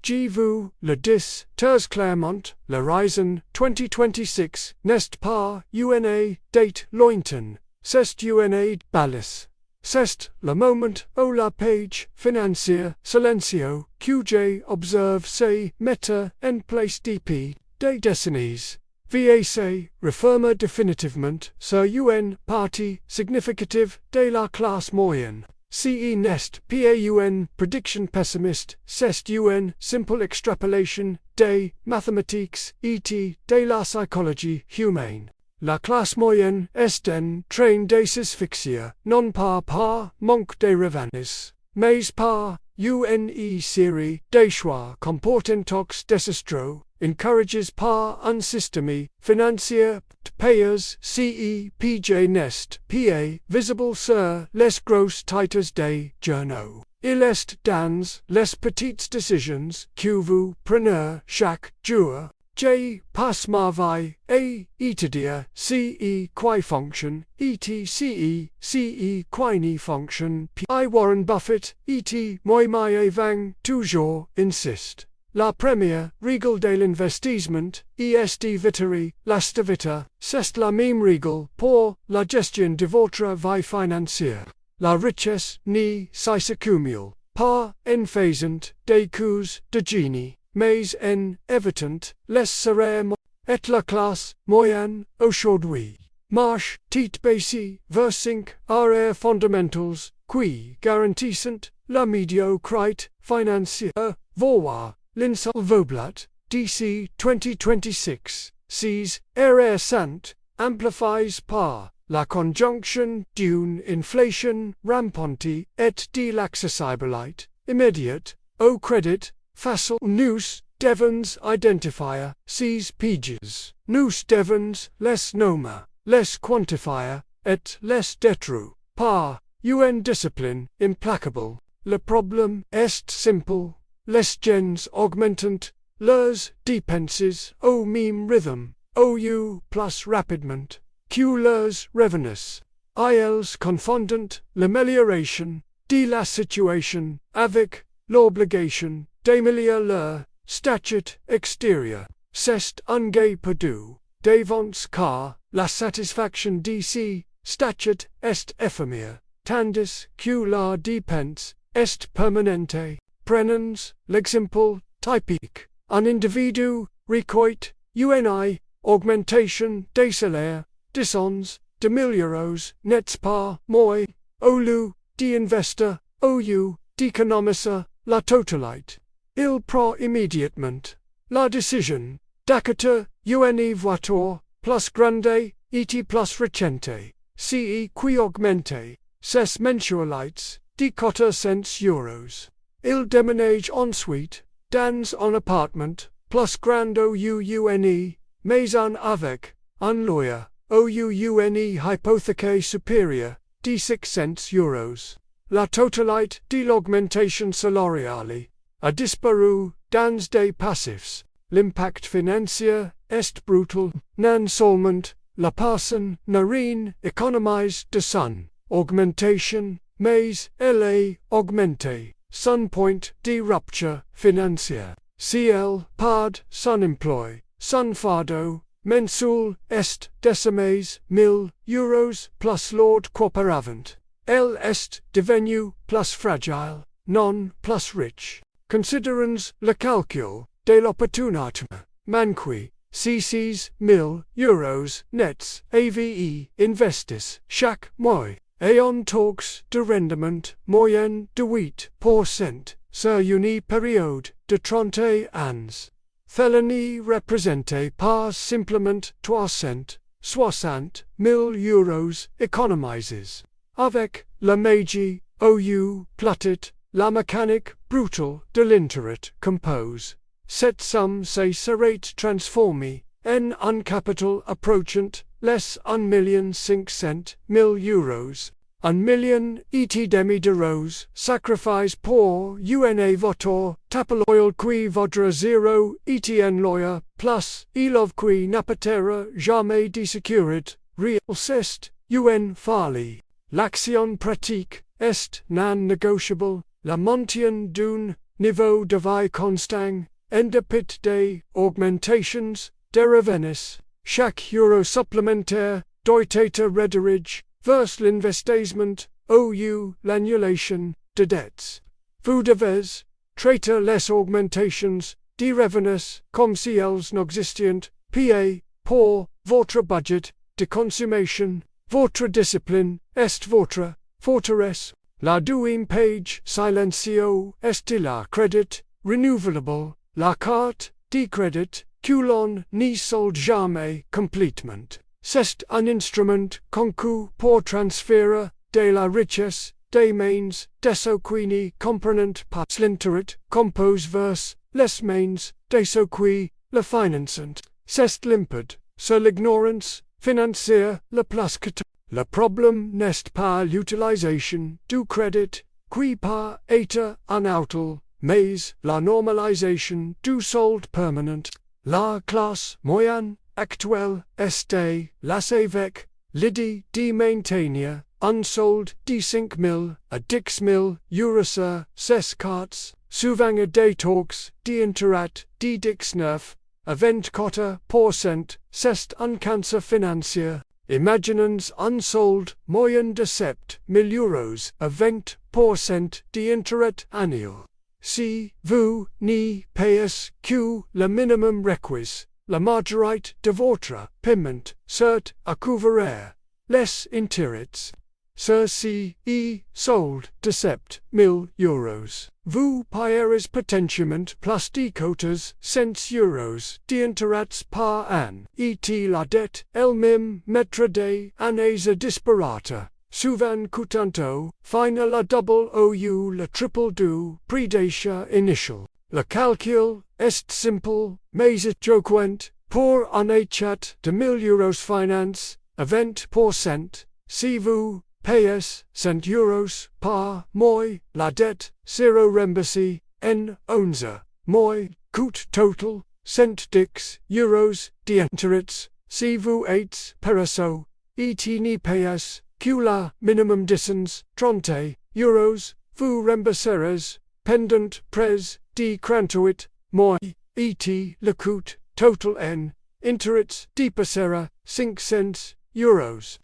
G vous, le 10, Ters Claremont, l'Horizon, 2026, Nest pas, UNA, date, Lointon, c'est UNA, Ballis. C'est, le moment, au la page, financier, silencieux, QJ, observe, say, meta, en place DP, des décennies. VAC, referma définitivement, sur UN, partie, significative, de la classe moyenne. CE Nest, PAUN, prediction pessimist, CEST UN, simple extrapolation, des, mathematiques, ET, de la psychologie, humaine. La classe moyenne est en train de s'asphyxier, non pas par manque de revenus, mais par une série de choix comportant désastreux, encourages par un système financier payeurs CEPJ Nest PA visible sur les grosses titres des journaux. Il est dans les petites décisions que vous prenez chaque jour. J. Passe ma vie et étudier CE qui fonction, ETCE, CE qui ne fonction P. I. Warren Buffett, ET, moi mai vang, toujours, insiste. La première règle de l'investissement, est viteri, l'astivita, c'est la même règle pour la gestion de votre vie financière. La richesse ne s'accumule pas en faisant des coups de génie, mais en évitant les erreurs et la classe moyenne aujourd'hui marche tête baissée vers 5 erreurs fondamentales qui garantissent la médiocrité financière. Voir l'Insolvoblat, DC 2026, ces erreurs sont amplifiées par la conjonction d'une inflation rampante et de l'accessibilité immédiate au crédit facile. Nous devons identifier ces pièges. Nous devons les nommer, les quantifier et les détruire par une discipline implacable. Le problème est simple. Les gens augmentent leurs dépenses au même rythme, ou plus rapidement, que leurs revenus. Ils confondent l'amélioration de la situation avec l'obligation d'améliorer leur statut extérieur. C'est un gay perdu d'avance car la satisfaction de ces statut est éphémère, tandis que la dépense est permanente. Prenons l'exemple typique. Un individu recueille une augmentation des salaires, disons, de 1000 euros nets par mois, au lieu d'investir, au lieu d'économiser la totalité. Il prend immédiatement la décision d'acheter une voiture plus grande et plus recente, ce qui augmente ses mensualités de 400 euros. Il déménage ensuite dans un appartement plus grand au une maison avec un loyer au une hypothèque supérieure de 600 euros. La totalité de l'augmentation salariale a disparu dans des passifs. L'impact financier est brutal. Non seulement la personne n'a rien économisé de son augmentation, mais elle est augmentée. Son point de rupture financière. Si elle perd son emploi, son fardeau mensuel est décimé 1000 euros plus lourd qu'auparavant. Elle est devenue plus fragile, non plus riche. Considérons le calcul de l'opportunité manquée. Si ces 1000 euros nets AVE investis chaque mois et un taux de rendement moyen de 8% sur une période de 30 ans. Cela ne représente pas simplement 360 000 euros économisés. Avec la magie ou plutôt la mécanique brutale de l'intérêt compose, cette somme se serait transformée en un capital approachant les 1,5 million euros, 1,5 million d'euros sacrifice pour une voiture tapaloyal qui vaudra 0 et un loyer plus élève qui n'apportera jamais de sécurité réelle. C'est une folie. L'action pratique est non négociable. La maintien d'une niveau de vie constant, endepit des augmentations, de revenus, chaque euro supplémentaire, doit être redirigé vers l'investissement, ou l'annulation de dettes. Vous devez traiter les augmentations de revenus comme si elles n'existaient pas pour votre budget de consommation. Votre discipline est votre forteresse. La deuxième page silencieux est la crédit renouvelable, la carte de crédit que l'on ne solde jamais complètement. C'est un instrument conçu pour transférer de la richesse des mains de ceux qui ne comprennent pas l'intérêt compose vers les mains de ceux qui le financent. C'est limpide, sur l'ignorance financière le plus que tout. Le problème n'est pas l'utilisation du crédit qui peut être inutile, mais la normalisation du solde permanent. La classe moyenne actuelle est lassée avec l'idée de maintenir un solde de 5 000 à 10 000 euros sur ses cartes, souvent à des taux d'intérêt de 19 à 24%. C'est un cancer financier. Imaginons un solde moyen de 7 000 euros à 20% d'intérêt annuel. Si vous ne payez que le minimum requis, la majorité de votre paiement sert à couvrir les intérêts. Ceci est solde de 7 000 euros. Vous payerez potentiellement plus de quotas 100 euros d'intérêts par an. Et la dette elle-même mettra des années à disparaître, souvent coûtant final la double ou le triple du prix d'achat initial. Le calcul est simple, mais joquent. Pour un achat de 1000 euros finance à 20%, si vous payez 100 euros par mois, la dette sera remboursée en 11 mois. Coût total 110 euros d'intérêts. Si vous êtes paresseux et ne payez que la minimum distance 30 euros, vous rembourserez pendant près de 48 mois. Et le coût total en intérêts dépassera 500 euros.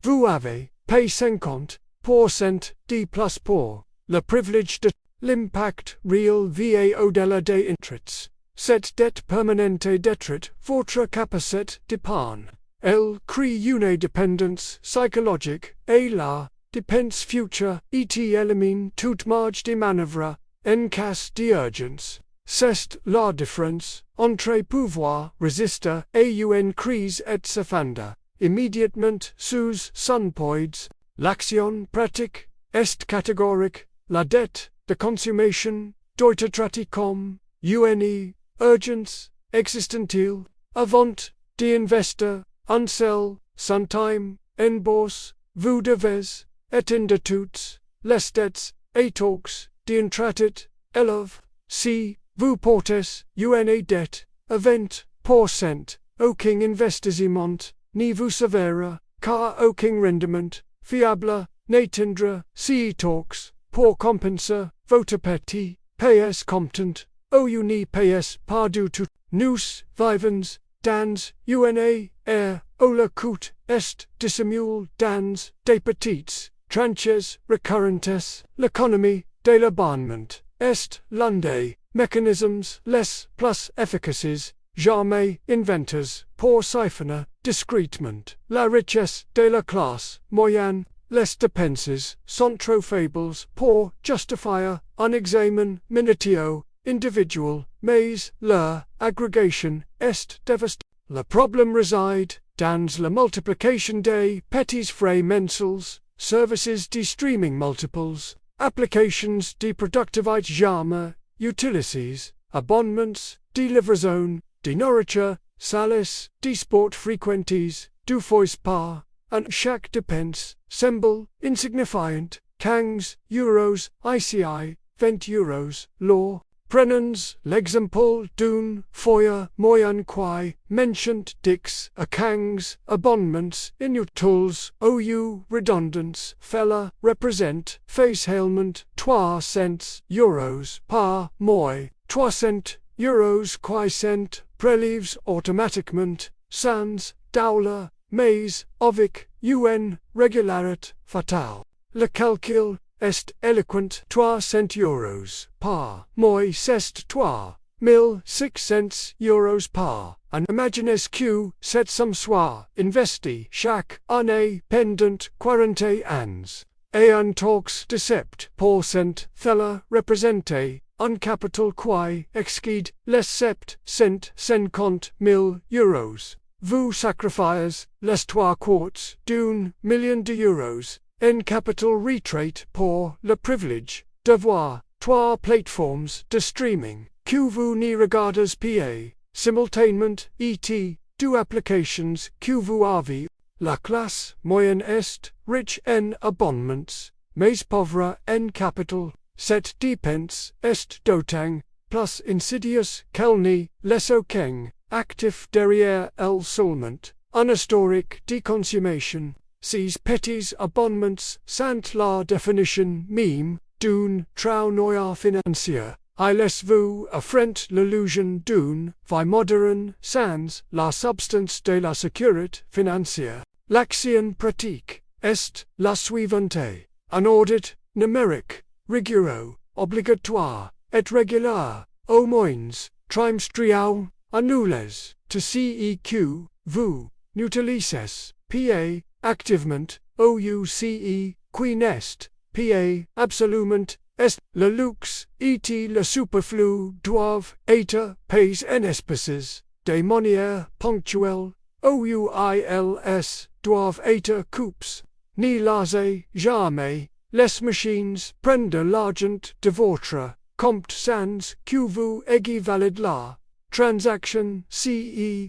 Vous avez payé 50% de plus pour le privilège de l'impact réel va au-delà des intérêts. Cette dette permanente détruit votre capacité d'épargne. Elle crée une dépendance psychologique et la dépense future et élimine toute marge de manœuvre en cas d'urgence. C'est la différence entre pouvoir résister à une crise et s'effondrer immédiatement sous son poids. L'action pratique est catégorique. La dette de consommation doit être traitée comme une urgence existentielle. Avant d'investir un seul centime en bourse, vous devez éteindre toutes les dettes et taux d'intérêt élevés. Si vous portez une dette à 20%, aucun investissement ne vous servira, car aucun rendement fiable n'atteindra ces taux. Pour compenser votre petit payez comptant, ou ne payez pas du tout. Nous vivons dans une ère où le coût est dissimulé dans des petites tranches recurrentes. L'économie de l'abonnement est l'un des mécanismes les plus efficaces jamais inventés pour siphonner discrètement la richesse de la classe moyenne. Les dépenses sont trop faibles pour justifier un examen minutieux individual, mais leur agrégation est dévastatrice. Le problème réside dans la multiplication des petits frais mensuels, services de streaming multiples, applications de productivité jamais utilisées, abonnements de livraison, de nourriture, salles, de sport fréquentés, deux fois par an. Chaque dépense semble insignifiante. 15 euros ICI, 20 euros, l'or. Prenons, l'exemple d'un foyer moyen qui, mentioned dix, accangs, abonnements, inutiles, ou redundants, fella, represent, face ailment, 3 cents, euros, par mois, 300 euros qui cent, prélèves automatiquement, sans, double, mais, avec, régularité, fatale. Le calcul est éloquent, 300 euros par mois, c'est 3,600 euros par an. Imaginez que cette somme soit investie chaque année pendant 40 ans. Et un taxe de 7% cela représente un capital qui excède les 750 000 euros. Vous sacrifiez les 3/4 d'un million d'euros en capital retraite pour le privilège de voir 3 plateformes de streaming que vous n'y regardez pas simultanément et 2 applications que vous avez. La classe moyenne est riche en abonnements, mais pauvre en capital. Cette dépense est d'autant plus insidieuse qu'elle n'est les aucun actif derrière elle seulement, un historique de consommation. Ces petits abonnements sont la définition même d'un trou financier. Ils laissent-vous affronter l'illusion d'une vie moderne sans la substance de la sécurité financière. L'action pratique est la suivante. Un audit numérique, rigoureux, obligatoire, et régulier, au moins, trimestriel, annules, to que vous n'utilisez pas activement, ouce, qui n'est pas absolument, est le luxe, et le superflu doivent être payés en espèces, de manière ponctuelle, ouils doivent être coupés, ne lasez jamais les machines prendre l'argent de votre compte sans que vous ayez validé la transaction,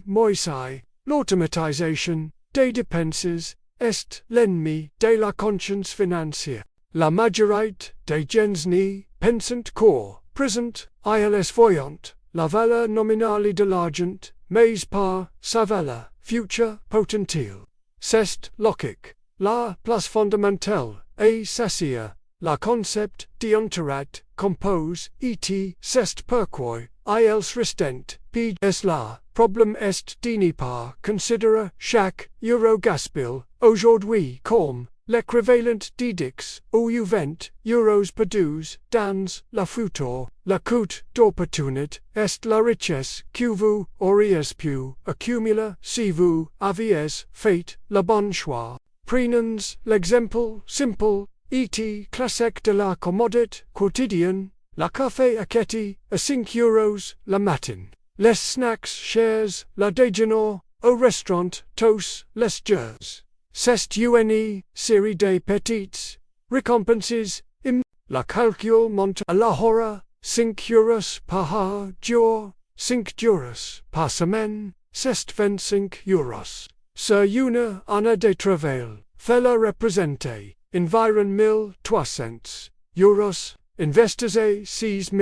moisi, l'automatisation des dépenses est l'ennemi de la conscience financière. La majorité des gens n'y pensent qu'au présent, ils voyant la valeur nominale de l'argent, mais pas sa valeur future potentielle. C'est logique. La place fondamentale est ceci, le concept d'intérêt compose et c'est pourquoi ils restent pièges. La problème est de ne pas considérer chaque euro gaspillé aujourd'hui comme l'équivalent de 10 ou 20 euros perdus dans le futur. Le coût d'opportunité est la richesse que vous auriez pu accumuler si vous aviez fait le bon choix. Prenons l'exemple simple et classique de la commodité quotidienne, le café acquitté à 5 euros le matin. Les snacks chers le déjeuner au restaurant tous les jours. C'est une série de petites récompenses. Le calcul monte à la hora, 5 euros par jour, 5 euros par semaine, c'est 25 euros. Sur une année de travail, cela représente environ 1 300 euros. Investissez 6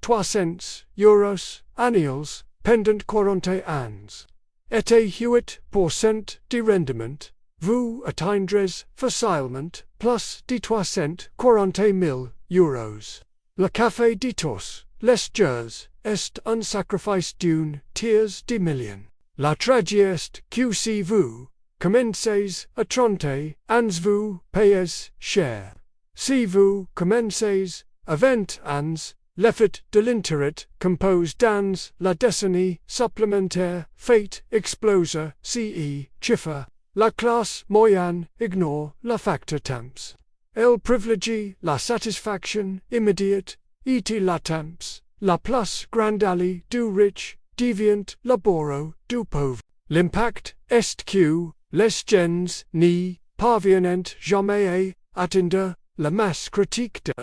300 euros annuels pendant 40 ans. Et 8% de rendement. Vous atteindrez facilement plus de 340 000 euros. Le café de tous les jours est un sacrifice d'un tiers de million. La tragédie est que si vous commencez à 30 ans vous payez cher. Si vous commencez à 20 ans, l'effet de l'intérêt compose dans la décennie supplémentaire fait exploser chiffre. La classe moyenne ignore le facteur temps. Elle privilégie la satisfaction immédiate et la temps. La place grande allée du riche devient le bourreau du pauvre. L'impact est que les gens n'y parviennent jamais à atteindre la masse critique de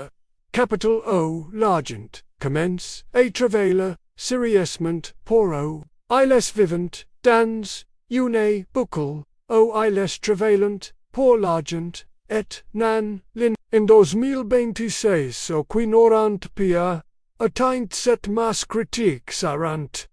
capital au l'argent commence à travailler sérieusement pour eux. Ils vivent dans une boucle. Ils travaillent pour l'argent, et nan, en 2026 au qui n'auront pas atteint cette masse critique sarant.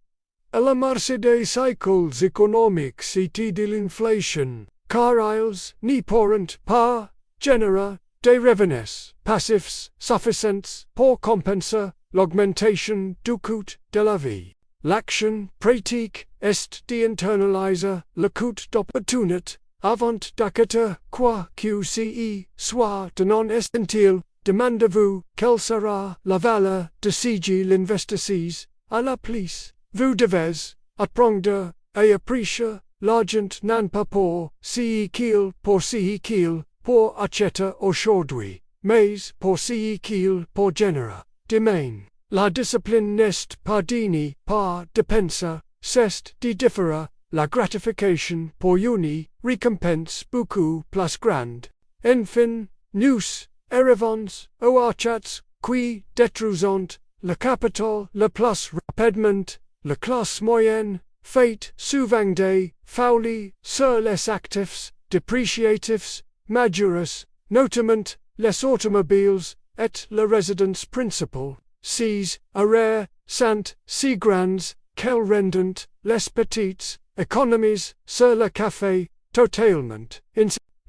À la marche des cycles économiques et de l'inflation, car ils n'y pourront pas générer des revenus passifs suffisants pour compenser l'augmentation du coût de la vie. L'action pratique est d'internaliser le coût d'opportunité avant d'acheter quoi que ce soit de non essentiel. Demandez-vous quelle sera la valeur de ce que l'investissez à la place. Vous devez apprendre et apprécier l'argent non pas pour ce qu'il pour acheter aujourd'hui, mais pour ce qu'il pour générer demain. La discipline n'est pas donnée par dépenser, c'est de différer la gratification pour une récompense beaucoup plus grande. Enfin, nous arrivons aux achats qui détruisent le capital le plus rapidement. La classe moyenne fait souvent des folies sur les actifs dépréciatifs majeurs, notamment les automobiles et la résidence principale. Ces arrêts sont si grands qu'elles rendent les petites économies sur le café totalement.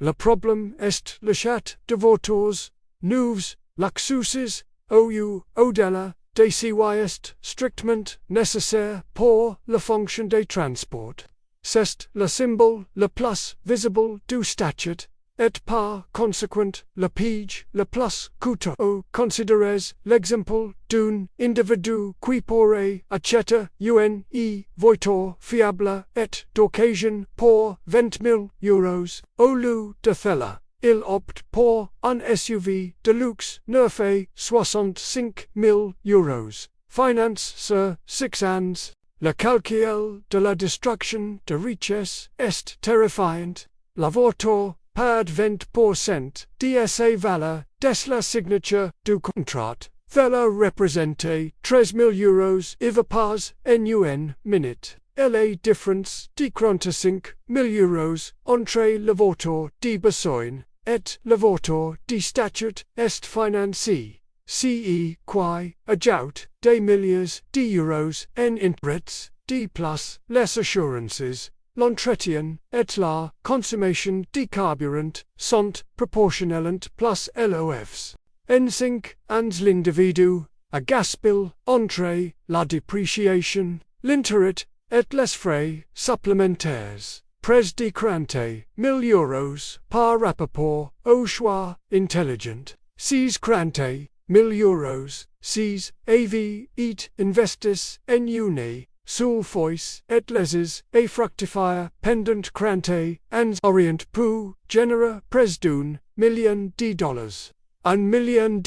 Le problème est l'achat de voitures neuves, luxueuses, au-delà de ce qui est strictement nécessaire pour la fonction des transports. C'est le symbole le plus visible du statut, et par conséquent le piège le plus coûteux. Considérez l'exemple d'un individu qui pourrait acheter une voiture fiable et d'occasion pour 20 000 euros. Au lieu de cela, il opte pour un SUV de luxe neuf et 65 000 euros. Finance sur 6 ans. Le calcul de la destruction de richesse est terrifiant. La voiture perd 20% de sa valeur dès la signature du contrat. Cela représente 13 000 euros et va pas en une minute. Et la différence de 35 000 euros entre la voiture de besoin et la voiture de statut est financier. Ce qui ajoute des milliers d'euros en intérêts de plus les assurances, l'entretien et la consommation de carburant sont proportionnellement plus élevés. En 5 ans l'individu a gaspillé entre la dépréciation, l'intérêt et les frais supplémentaires près de 40 000 euros par rapport au choix intelligent. Ces 40 000 euros, ces avaient été investis en une seule fois et les et fructifier pendant 40 ans aurient pu générer près d'un million de dollars. $1 million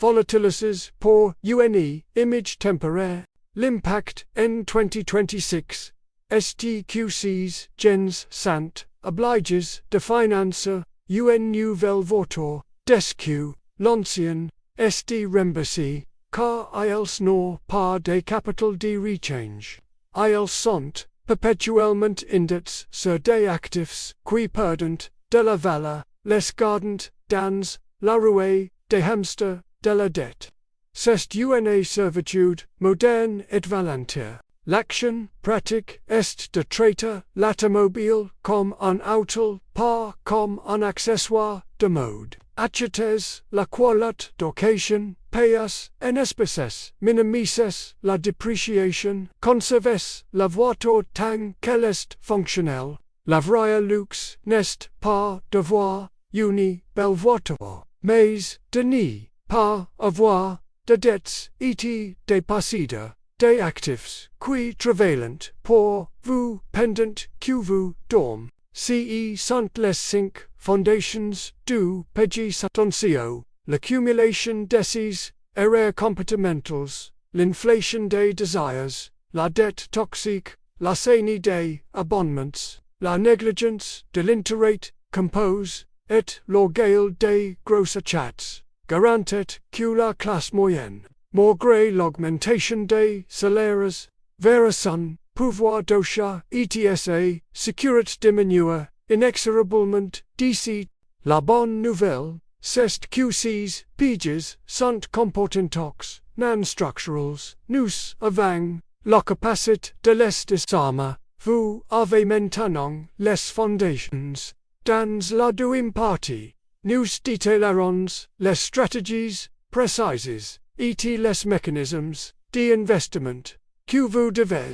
volatilises pour une image temporaire. L'impact en 2026 STQC's gens sant obliges de financer une nouvelle voiture, desque l'ancien est remboursé, car ils n'ont pas de capital de rechange. Ils sont perpétuellement indebtés sur des actifs qui perdent de la valeur, les gardant dans la rouée des hamsters de la dette. C'est une servitude moderne et volontaire. L'action pratique est de traiter l'automobile comme un outil, pas comme un accessoire de mode. Achetez la qualité d'occasion, payez en espèces, minimisez la dépréciation, conservez la voiture tant qu'elle est fonctionnelle. La vraie luxe n'est pas d'avoir une belle voiture, mais de n'y pas avoir de dettes et de posséder des actifs qui travaillent pour vous pendant que vous dormez. Ce sont les 5 fondations du piège silencieux, l'accumulation des erreurs comportementales, l'inflation des désirs, la dette toxique, la saignée des abonnements, la négligence de l'intérêt compose, et l'orgueil des gros achats, garantit que la classe moyenne, malgré l'augmentation des salaires, verra son pouvoir d'achat etc. sécurité diminuer inexorablement d'ici. La bonne nouvelle, c'est que ces pièges sont comportementox, non-structurals, nous avons la capacité de les disarmer, vous avez maintenant les fondations. Dans la deuxième partie, nous détaillerons les stratégies précises et les mécanismes d'investissement que vous devez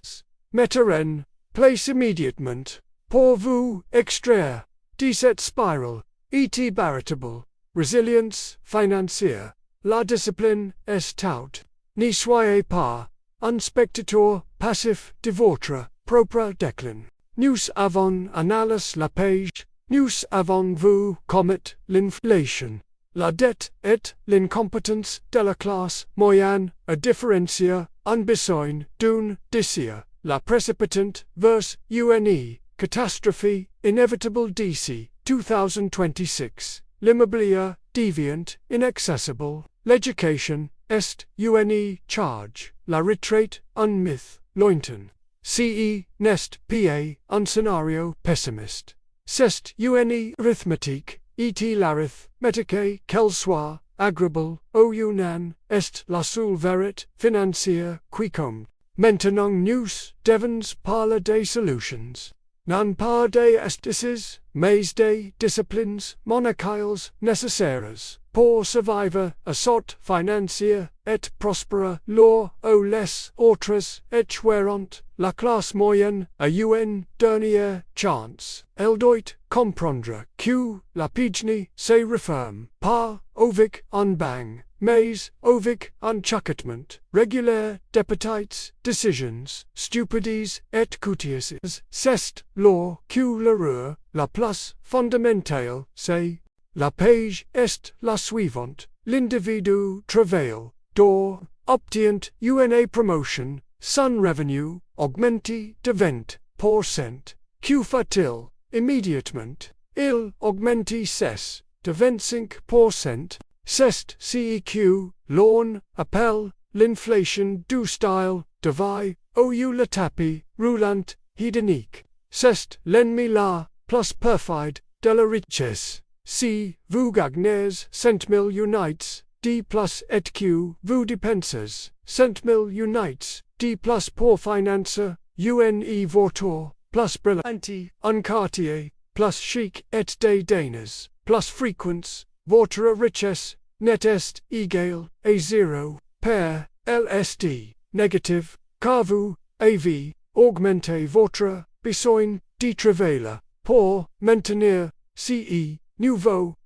mettre en place immédiatement pour vous extraire de cette spirale et véritable résilience financière. La discipline est tout. Ne soyez pas un spectateur passif de votre propre déclin. Nous avons analysé la piège. Nous avons vu comment l'inflation, la dette et l'incompétence de la classe moyenne à différencier en besoin d'une décision. La précipitante vers une catastrophe inévitable d'ici 2026. L'immobilier deviant inaccessible. L'éducation est une charge. La retraite un mythe lointain. Ce n'est pas un scénario pessimiste. C'est une arithmétique, et l'arithmétique qu'elle soit agréable au yunan est la seule vérité financière qui compte. Maintenant nous devons parler des solutions. Non pas des astuces, mais des disciplines monétaires nécessaires pour survivre à cette financière et prospérer lors où les autres échoueront. La classe moyenne a une dernière chance. Elle doit comprendre que la piège ne se referme pas avec un bang, mais avec un chuchotement régulier de petites décisions stupides et coûteuses. C'est là que l'erreur la plus fondamentale c'est. La piège est la suivante. L'individu travaille, dort, obtient une promotion, son revenu augmente de 20%. Que fait-il? Immédiatement, il augmente ses de 25%. C'est ce que l'on appelle l'inflation du style de vie, ou le tapis roulant hédonique. C'est l'ennemi la plus perfide de la richesse. Si vous gagnez 100,000 unités de plus et que vous dépensez 100,000 unités de plus pour financer votre plus brillante, un quartier plus chic et des dîners plus fréquents, votre richesse net est égale à 0 per LSD négative, car vous avez augmenté votre besoin de travailler pour maintenir ce nouveau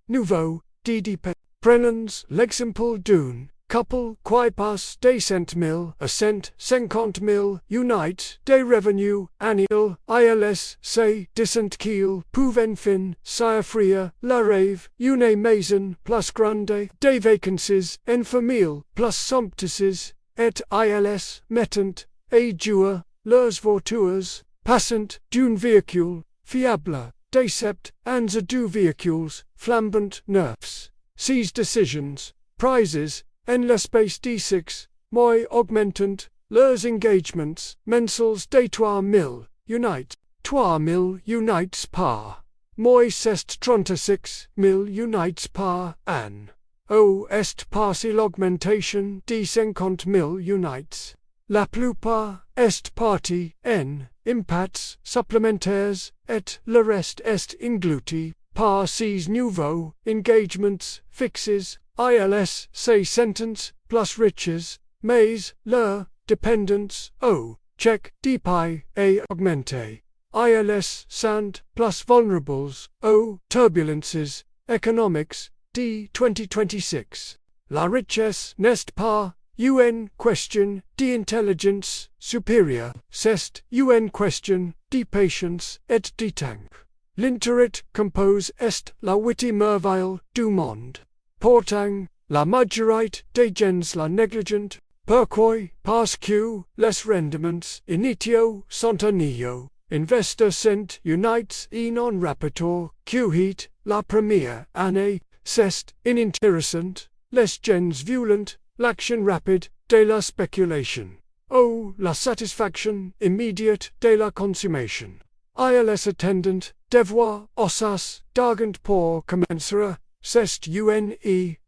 DDP. Prenons l'exemple d'un couple qui passe des 100,000 à 150,000 unités de revenus annuels. Ils se disent qu'ils peuvent enfin s'offrir le rêve, une maison plus grande, des vacances en famille plus somptueuses, et ils mettent à jour leurs voitures, passant d'un véhicule fiable des 7 ans à 2 véhicules flambant neufs. Ces décisions, prises en l'espace de 6 mois augmentant leurs engagements mensuels de 3,000 unités. 3,000 unités par mois c'est 36,000 unités par an. Ou est passé l'augmentation de 50,000 unités. La plupart est partie en impacts supplémentaires et le reste est englouti par ces nouveaux engagements fixes. Ils se sentent plus riches, mais leur dépendance au chèque de paie est augmentée. Ils sont plus vulnérables aux turbulences économiques de 2026. La richesse n'est pas une question d'intelligence supérieure, c'est une question de patience et de temps. L'intérêt compose est la witty merveille du monde. Pourtant, la majorité des gens la négligent. Pourquoi? Parce que les rendements initiaux sont ennuyeux. Investir 100 unités en un rapport que la première année, c'est inintéressant. Les gens violent l'action rapide de la spéculation, ou la satisfaction immédiate de la consommation. Ils attendent devoir osas d'argent pour commencer, c'est une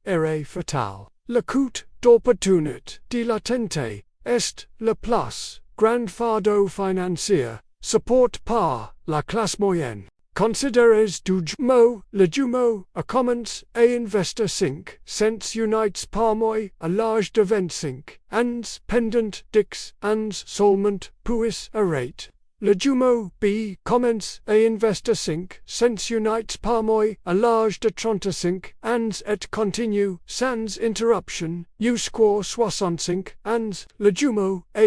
erreur fatale. Le coût d'opportunité dilatente, est la place, grand fardeau financier, support par la classe moyenne. Considérées du jumeau, le jumeau, a commence et investir 5 cents unites par mois, à l'âge de 25 ans, pendant dix ans seulement, puis arrête. Le jumeau B commence et investir 5 cents unites par mois, à l'âge de 35 ans et continue, sans interruption, jusqu'à 65 ans. Le jumeau A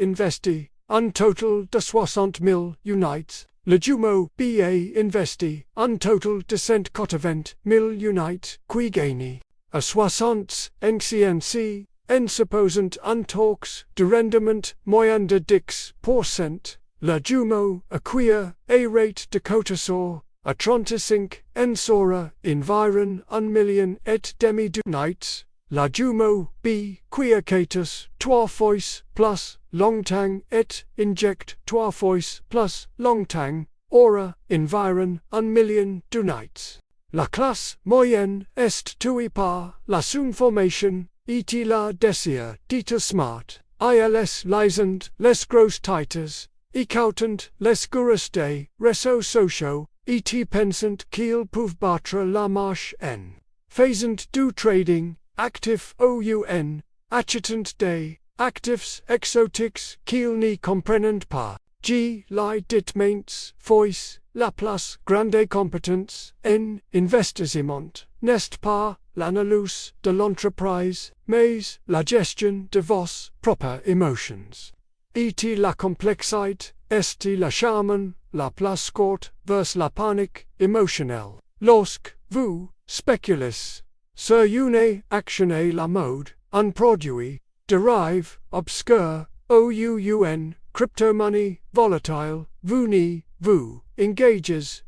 investi, un total de 60 000 unites. Le jumeau BA investi, un total de 180 000 unites, qui gagne, à 60 NCNC, en supposant un taux de rendement moyen de 10%. Le jumeau acquiert a rate de cotation, à 35 en sera environ 1 million et demi d'unites. La jumeau B quiacatus 3 fois plus longtemps et injecte 3 fois plus longtemps, aura environ 1 million d'unites. La classe moyenne est tuée par la formation, et la désir d'être smart, ils lisent les grosses têtes, écoutent les gurus des réseaux sociaux, et pensent qu'ils peuvent battre la marche en faisant du trading actif OUN, achetant des actifs exotiques qu'ils n'y comprennent pas. G. Lie ditments, fois, la place grande compétence, en investissement, n'est pas l'analyse de l'entreprise, mais la gestion de vos propres émotions. Et la complexité, est la charme, la place courte vers la panique émotionnelle. Lorsque vous spéculez sur une action et la mode, un produit, dérive, obscur, OUN, crypto-money, volatile, vous engagez,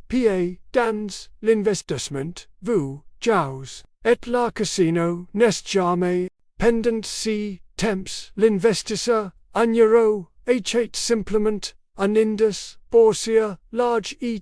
dans l'investissement, vous jouez, et la casino n'est jamais, pendant si temps, l'investisseur, un euro, achète simplement, un indice, boursier, large et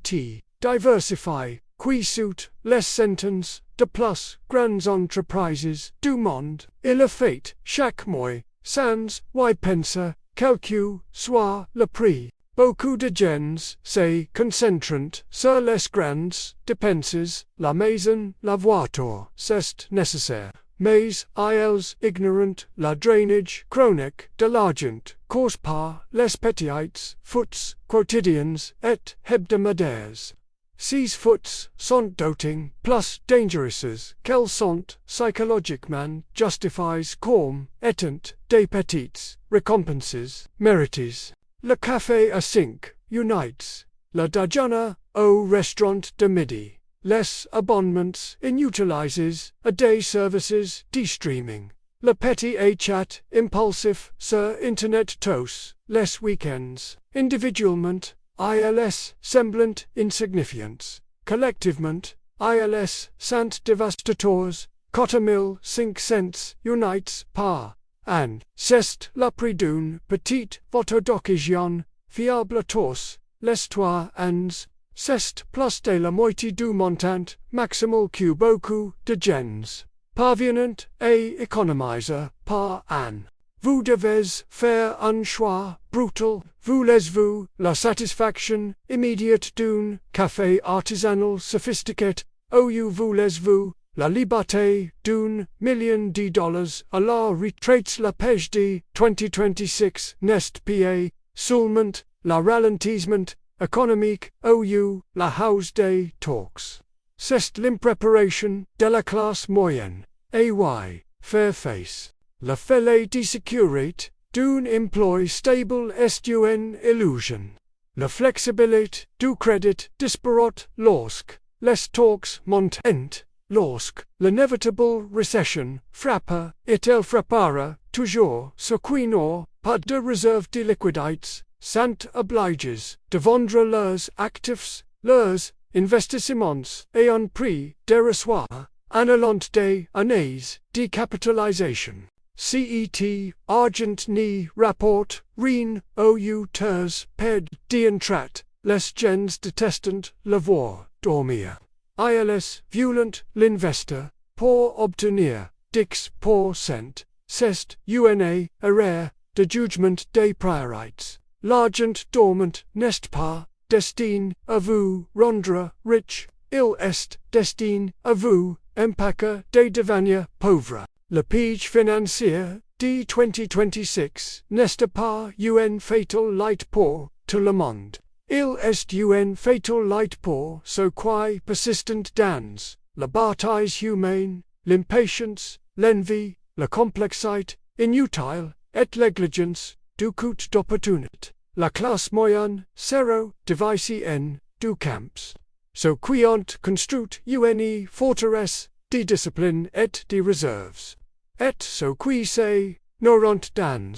diversifié, qui suit les sentences de plus grandes entreprises du monde. Il le fait chaque mois, sans y penser, calcule soit le prix. Beaucoup de gens se concentrent sur les grandes dépenses, la maison, la voiture, c'est nécessaire. Mais ils ignorent la drainage chronique de l'argent, causé par les petites fautes quotidiennes et hebdomadaires. Ces fautes sont d'autant plus dangereuses qu'elles sont psychologiquement justifiées comme étant des petites récompenses méritées. Le café à 5 unites, le déjeuner au restaurant de midi, les abonnements inutilisés à des services de streaming, le petit achat impulsif sur Internet tous les week-ends, individuellement, ils semblent insignifiants, collectivement, ils sont dévastateurs, 4500 unites par an. C'est le prix d'une petite photo d'occasion, fiable à tous, les 3 ans, c'est plus de la moitié du montant maximal que beaucoup de gens parviennent à économiser par an. Vous devez faire un choix brutal. Voulez-vous la satisfaction immédiate d'un café artisanal sophistiqué, ou voulez-vous la liberté d'un million de dollars à la retraite? La page de 2026 n'est pas seulement le ralentissement économique ou la hausse des talks. C'est l'impréparation de la classe moyenne. Faire face. Le filet de sécurité d'un emploi stable est une illusion. La flexibilité du crédit disparaît lorsque les talks montent, lorsque l'inévitable récession frappe, et elle frappera toujours ceux qui n'ont pas de réserve de liquidités, sont obligés de vendre leurs actifs, leurs investissements, et un prix dérisoire, annulant des années de capitalisation. Cet argent n'y rapporte rien aux terres perd d'entrat, les gens détestent le voir dormir. Ils violent l'investir pour obtenir 10% c'est une erreur de jugement des priorités. L'argent dormant n'est pas destiné à vous rendre riche, il est destiné à vous empêcher de devenir pauvre. Le piège financier de 2026 n'est pas une fatale light pour tout le monde. Il est une fatale light pour ceux qui persistent dans la bataille humaine, l'impatience, l'envie, la complexité inutile et l'exigence du coût d'opportunité. La classe moyenne, zéro divisé en deux camps. Ceux qui ont construit une forteresse de discipline et de réserves. Et ceux qui se nourrissent dans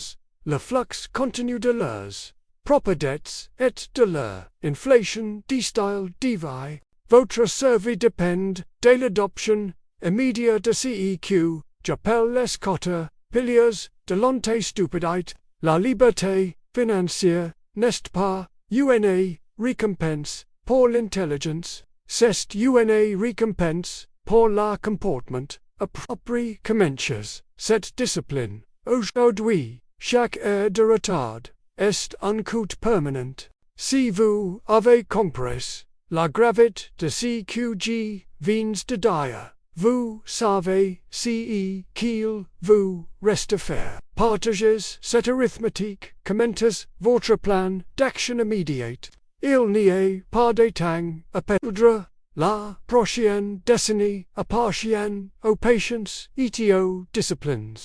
le flux continu de leurs propres dettes et de leur inflation de style de vie. Votre survie dépend de l'adoption immédiate de ce que j'appelle les quatre piliers de l'anti-stupidité. La liberté financière n'est pas une récompense pour l'intelligence, c'est une récompense pour le comportement. Approprié commences cette discipline. Aujourd'hui, chaque heure de retard est un coût permanent. Si vous avez compris la gravité de ce que je viens de dire, vous savez ce qu'il vous reste à faire. Partagez cette arithmétique, commentez votre plan d'action immédiate. Il n'y a pas de temps à perdre. La prochaine décennie appartient aux patience et aux disciplines.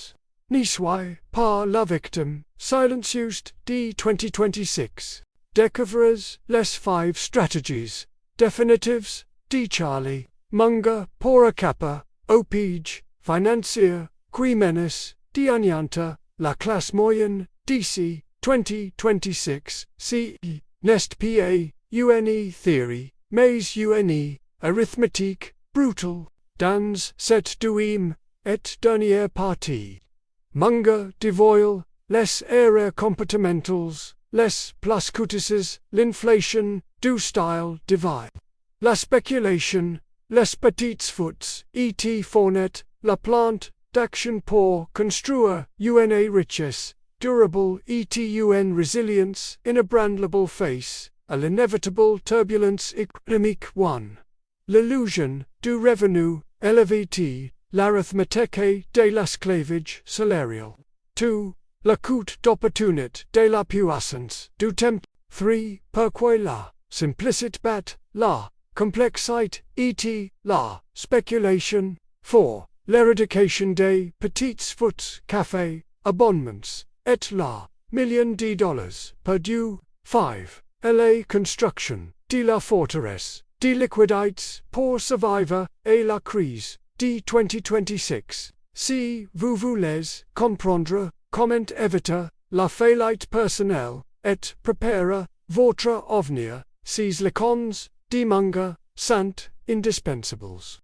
Ne soyez pas la victime silencieuse de 2026. Découvrez les 5 stratégies définitives de Charlie Munger pour échapper au piège financier qui menace d'anéantir la classe moyenne d'ici 2026. Ce n'est pas une théorie, mais une arithmétique brutale. Dans cette deuxième et dernière partie, Munger dévoile les erreurs comportementales, les plus coûteuses, l'inflation du style de vie, la spéculation, les petites fautes et fournit la plante d'action pour construire une richesse durable et une résilience inébranlable face à l'inévitable turbulence économique. 1. L'illusion du revenu élevé t l'arithmétique de l'esclavage salarial. 2. Le coût d'opportunité de la puissance du temps. 3. Pourquoi la simplicité bat la complexité et la spéculation. 4. L'éradication des petites fautes café, abonnements, et la $1,000,000 perdus. 5. La construction de la forteresse de liquidités pour survivre à la crise de 2026. Si vous voulez comprendre comment éviter la faillite personnelle et préparer votre avenir, ces leçons de Munger sont indispensables.